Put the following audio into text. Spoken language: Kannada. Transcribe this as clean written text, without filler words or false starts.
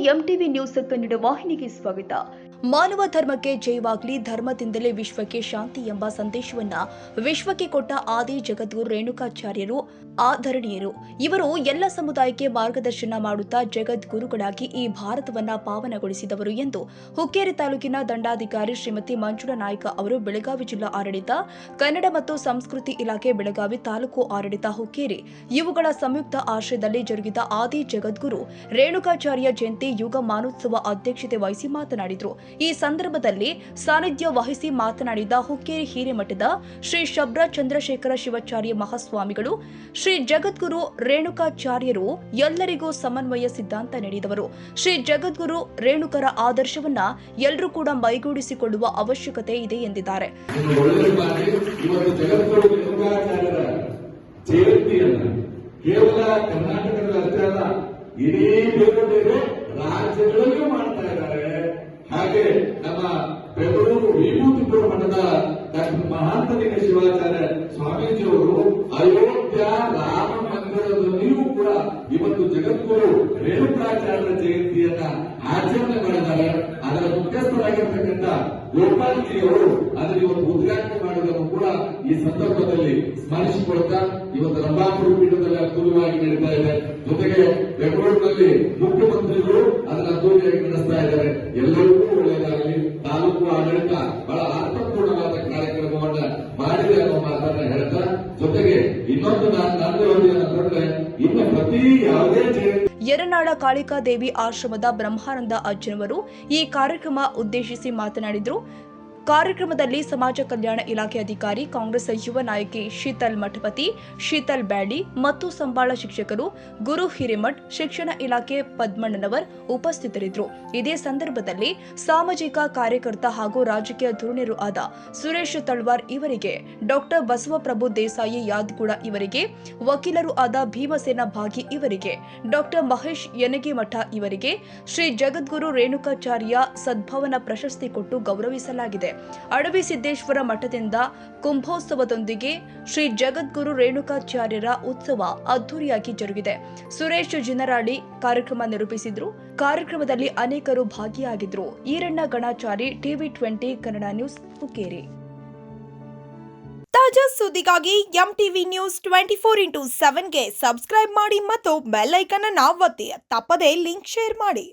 ಎಂಟಿವಿ ನ್ಯೂಸ್ ಕನ್ನಡ ವಾಹಿನಿಗೆ ಸ್ವಾಗತ. ಮಾನವ ಧರ್ಮಕ್ಕೆ ಜಯವಾಗಲಿ, ಧರ್ಮದಿಂದಲೇ ವಿಶ್ವಕ್ಕೆ ಶಾಂತಿ ಎಂಬ ಸಂದೇಶವನ್ನ ವಿಶ್ವಕ್ಕೆ ಕೊಟ್ಟ ಆದಿ ಜಗದ್ಗುರು ರೇಣುಕಾಚಾರ್ಯರು ಆದರಣೀಯರು. ಇವರು ಎಲ್ಲ ಸಮುದಾಯಕ್ಕೆ ಮಾರ್ಗದರ್ಶನ ಮಾಡುತ್ತಾ ಜಗದ್ಗುರುಗಳಾಗಿ ಈ ಭಾರತವನ್ನ ಪಾವನಗೊಳಿಸಿದವರು ಎಂದು ಹುಕ್ಕೇರಿ ತಾಲೂಕಿನ ದಂಡಾಧಿಕಾರಿ ಶ್ರೀಮತಿ ಮಂಜುಳಾ ನಾಯ್ಕ ಅವರು ಬೆಳಗಾವಿ ಜಿಲ್ಲಾ ಆಡಳಿತ, ಕನ್ನಡ ಮತ್ತು ಸಂಸ್ಕೃತಿ ಇಲಾಖೆ, ಬೆಳಗಾವಿ ತಾಲೂಕು ಆಡಳಿತ, ಹುಕ್ಕೇರಿ ಇವುಗಳ ಸಂಯುಕ್ತ ಆಶ್ರಯದಲ್ಲಿ ಜರುಗಿದ ಆದಿ ಜಗದ್ಗುರು ರೇಣುಕಾಚಾರ್ಯ ಜಯಂತಿ ಯುಗ ಮಾನೋತ್ಸವ ಅಧ್ಯಕ್ಷತೆ ವಹಿಸಿ ಮಾತನಾಡಿದರು. ಈ ಸಂದರ್ಭದಲ್ಲಿ ಸಾನ್ನಿಧ್ಯ ವಹಿಸಿ ಮಾತನಾಡಿದ ಹುಕ್ಕೇರಿ ಹಿರೇಮಠದ ಶ್ರೀ ಶಬ್ರ ಚಂದ್ರಶೇಖರ ಶಿವಾಚಾರ್ಯ ಮಹಾಸ್ವಾಮಿಗಳು, ಶ್ರೀ ಜಗದ್ಗುರು ರೇಣುಕಾಚಾರ್ಯರು ಎಲ್ಲರಿಗೂ ಸಮನ್ವಯ ಸಿದ್ಧಾಂತ ನೀಡಿದವರು. ಶ್ರೀ ಜಗದ್ಗುರು ರೇಣುಕರ ಆದರ್ಶವನ್ನ ಎಲ್ಲರೂ ಕೂಡ ಮೈಗೂಡಿಸಿಕೊಳ್ಳುವ ಅವಶ್ಯಕತೆ ಇದೆ ಎಂದಿದ್ದಾರೆ. ಕೇವಲ ಕರ್ನಾಟಕದಲ್ಲಿ ಅಲ್ಲ, ಇಡೀ ಬೇರೆ ಬೇರೆ ರಾಜ್ಯಗಳಲ್ಲೂ ಮಾಡ್ತಾ ಇದ್ದಾರೆ. ಹಾಗೆ ನಮ್ಮ ಬೆಂಗಳೂರು ವಿಭೂತಿಪುರ ಮಠದ ಡಾಕ್ಟರ್ ಮಹಾಂತಲಿಂಗ ಶಿವಾಚಾರ್ಯ ಸ್ವಾಮೀಜಿಯವರು ಅಯೋಧ್ಯ ರಾಮ ಮಂದಿರದಲ್ಲಿಯೂ ಕೂಡ ಇವತ್ತು ಜಗದ್ಗುರು ರೇಣುಕಾಚಾರ್ಯ ಜಯಂತಿಯನ್ನ ಆಚರಣೆ ಮಾಡಿದ್ದಾರೆ. ಅದರ ಮುಖ್ಯಸ್ಥರಾಗಿರ್ತಕ್ಕಂಥ ಗೋಪಾಲ್ಜಿಯವರು ಅದರ ಇವತ್ತು ಉದ್ಘಾಟನೆ ಮಾಡಿದನ್ನು ಕೂಡ ಈ ಸಂದರ್ಭದಲ್ಲಿ ಸ್ಮರಿಸಿಕೊಳ್ತಾ ಇವತ್ತು ರಂಭಾಪುರ ಪೀಠದಲ್ಲಿ ಅದ್ಭುತವಾಗಿ ನಡೀತಾ ಇದೆ. ಜೊತೆಗೆ ಬೆಂಗಳೂರಿನಲ್ಲಿ ಮುಖ್ಯಮಂತ್ರಿಗಳು ಅದನ್ನು ಅದ್ದೂರಿಯಾಗಿ ನಡೆಸ್ತಾ ಇದ್ದಾರೆ. ಎಲ್ಲರಿಗೂ ಒಳ್ಳೆಯದಾಗಲಿ. ತಾಲೂಕು ಆಡಳಿತ ಬಹಳ ಅರ್ಥಪೂರ್ಣವಾದ ಕಾರ್ಯಕ್ರಮವನ್ನ ಮಾಡಿದೆ ಅನ್ನೋ ಮಾತನ್ನ ಹೇಳ್ತಾ, ಜೊತೆಗೆ ಇನ್ನೊಂದು ನಾನು ಇನ್ನು ಪ್ರತಿ ಯಾವುದೇ ಯರನಾಳ ಕಾಳಿಕಾದೇವಿ ಆಶ್ರಮದ ಬ್ರಹ್ಮಾನಂದ ಅಜ್ಜನವರು ಈ ಕಾರ್ಯಕ್ರಮ ಉದ್ದೇಶಿಸಿ ಮಾತನಾಡಿದರು. ಕಾರ್ಯಕ್ರಮದಲ್ಲಿ ಸಮಾಜ ಕಲ್ಯಾಣ ಇಲಾಖೆ ಅಧಿಕಾರಿ, ಕಾಂಗ್ರೆಸ್ ಯುವ ನಾಯಕಿ ಶೀತಲ್ ಮಠಪತಿ, ಶೀತಲ್ ಬ್ಯಾಡಿ ಮತ್ತು ಸಂಬಾಳ ಶಿಕ್ಷಕರು, ಗುರು ಹಿರೇಮಠ್, ಶಿಕ್ಷಣ ಇಲಾಖೆ ಪದ್ಮಣ್ಣನವರ್ ಉಪಸ್ಥಿತರಿದ್ದರು. ಇದೇ ಸಂದರ್ಭದಲ್ಲಿ ಸಾಮಾಜಿಕ ಕಾರ್ಯಕರ್ತ ಹಾಗೂ ರಾಜಕೀಯ ಧುರೀಣರು ಆದ ಸುರೇಶ್ ತಳ್ವಾರ್ ಇವರಿಗೆ, ಡಾಕ್ಟರ್ ಬಸವಪ್ರಭು ದೇಸಾಯಿ ಯಾದಗೂಡ ಇವರಿಗೆ, ವಕೀಲರು ಆದ ಭೀಮಸೇನ ಭಾಗಿ ಇವರಿಗೆ, ಡಾಕ್ಟರ್ ಮಹೇಶ್ ಯನಗಿಮಠ ಇವರಿಗೆ ಶ್ರೀ ಜಗದ್ಗುರು ರೇಣುಕಾಚಾರ್ಯ ಸದ್ಭವನ ಪ್ರಶಸ್ತಿ ಕೊಟ್ಟು ಗೌರವಿಸಲಾಗಿದೆ. ಅಡವಿ ಸಿದ್ದೇಶ್ವರ ಮಠದಿಂದ ಕುಂಭೋತ್ಸವದೊಂದಿಗೆ ಶ್ರೀ ಜಗದ್ಗುರು ರೇಣುಕಾಚಾರ್ಯರ ಉತ್ಸವ ಅದ್ದೂರಿಯಾಗಿ ಜರುಗಿದೆ. ಸುರೇಶ್ ಜಿನರಾಳಿ ಕಾರ್ಯಕ್ರಮ ನಿರೂಪಿಸಿದ್ರು. ಕಾರ್ಯಕ್ರಮದಲ್ಲಿ ಅನೇಕರು ಭಾಗಿಯಾಗಿದ್ರು. ಈರಣ್ಣ ಗಣಾಚಾರಿ, ಟಿವಿ20 ಕನ್ನಡ ನ್ಯೂಸ್, ಹುಕ್ಕೇರಿ. ತಾಜಾ ಸುದ್ದಿಗಾಗಿ ಎಂಟಿವಿ ನ್ಯೂಸ್ 24x7ಗೆ ಸಬ್ಸ್ಕ್ರೈಬ್ ಮಾಡಿ ಮತ್ತು ಬೆಲ್ ಐಕಾನ್ ಅನ್ನು ಒತ್ತಿ. ತಪ್ಪದೇ ಲಿಂಕ್ ಶೇರ್ ಮಾಡಿ.